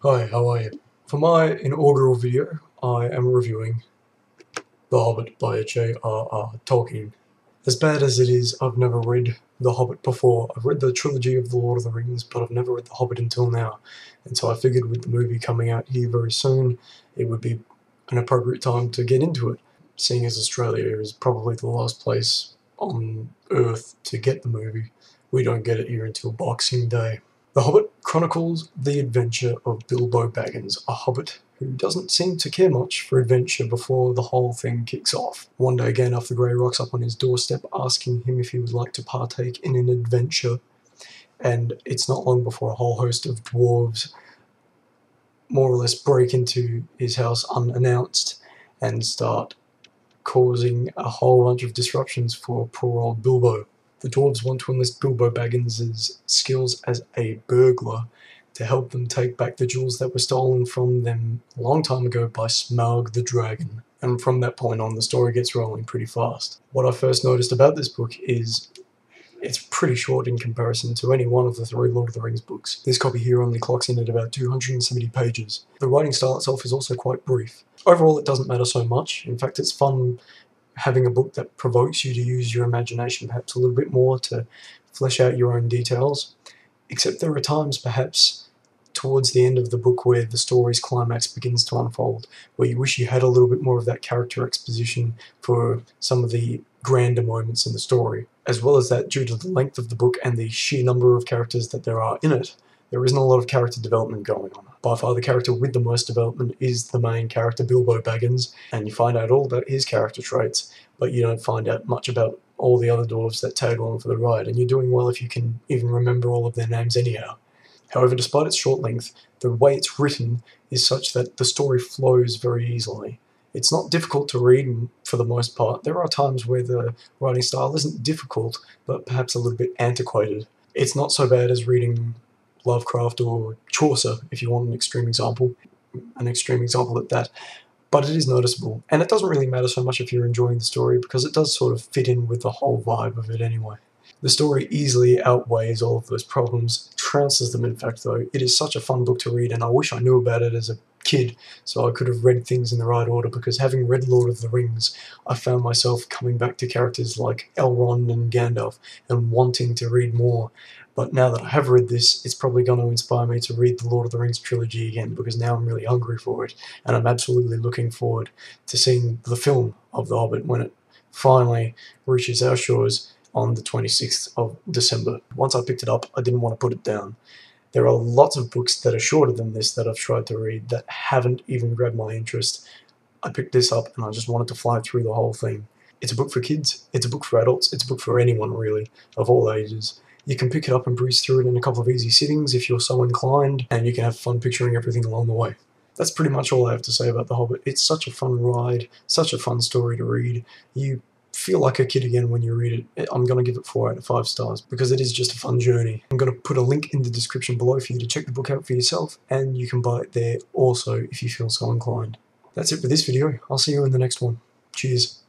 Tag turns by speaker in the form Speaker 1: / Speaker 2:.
Speaker 1: Hi, how are you? For my inaugural video, I am reviewing The Hobbit by J.R.R. Tolkien. As bad as it is, I've never read The Hobbit before. I've read the trilogy of The Lord of the Rings, but I've never read The Hobbit until now. And so I figured with the movie coming out here very soon, it would be an appropriate time to get into it, seeing as Australia is probably the last place on Earth to get the movie. We don't get it here until Boxing Day. The Hobbit chronicles the adventure of Bilbo Baggins, a hobbit who doesn't seem to care much for adventure before the whole thing kicks off. One day Gandalf the Grey rocks up on his doorstep asking him if he would like to partake in an adventure, and it's not long before a whole host of dwarves more or less break into his house unannounced and start causing a whole bunch of disruptions for poor old Bilbo. The dwarves want to enlist Bilbo Baggins' skills as a burglar to help them take back the jewels that were stolen from them a long time ago by Smaug the dragon. And from that point on, the story gets rolling pretty fast. What I first noticed about this book is it's pretty short in comparison to any one of the three Lord of the Rings books. This copy here only clocks in at about 270 pages. The writing style itself is also quite brief. Overall, it doesn't matter so much. In fact, it's fun having a book that provokes you to use your imagination perhaps a little bit more to flesh out your own details. Except there are times, perhaps, towards the end of the book where the story's climax begins to unfold, where you wish you had a little bit more of that character exposition for some of the grander moments in the story. As well as that, due to the length of the book and the sheer number of characters that there are in it, there isn't a lot of character development going on. By far the character with the most development is the main character, Bilbo Baggins, and you find out all about his character traits, but you don't find out much about all the other dwarves that tag along for the ride, and you're doing well if you can even remember all of their names anyhow. However, despite its short length, the way it's written is such that the story flows very easily. It's not difficult to read for the most part. There are times where the writing style isn't difficult, but perhaps a little bit antiquated. It's not so bad as reading Lovecraft or Chaucer, if you want an extreme example at that, but it is noticeable, and it doesn't really matter so much if you're enjoying the story because it does sort of fit in with the whole vibe of it anyway. The story easily outweighs all of those problems, trounces them in fact though. It is such a fun book to read, and I wish I knew about it as a kid so I could have read things in the right order, because having read Lord of the Rings, I found myself coming back to characters like Elrond and Gandalf and wanting to read more. But now that I have read this, it's probably going to inspire me to read the Lord of the Rings trilogy again, because now I'm really hungry for it, and I'm absolutely looking forward to seeing the film of The Hobbit when it finally reaches our shores on the 26th of December. Once I picked it up, I didn't want to put it down. There are lots of books that are shorter than this that I've tried to read that haven't even grabbed my interest. I picked this up and I just wanted to fly through the whole thing. It's a book for kids, it's a book for adults, it's a book for anyone really, of all ages. You can pick it up and breeze through it in a couple of easy sittings if you're so inclined, and you can have fun picturing everything along the way. That's pretty much all I have to say about The Hobbit. It's such a fun ride, such a fun story to read. You feel like a kid again when you read it. I'm going to give it 4 out of 5 stars because it is just a fun journey. I'm going to put a link in the description below for you to check the book out for yourself, and you can buy it there also if you feel so inclined. That's it for this video. I'll see you in the next one. Cheers.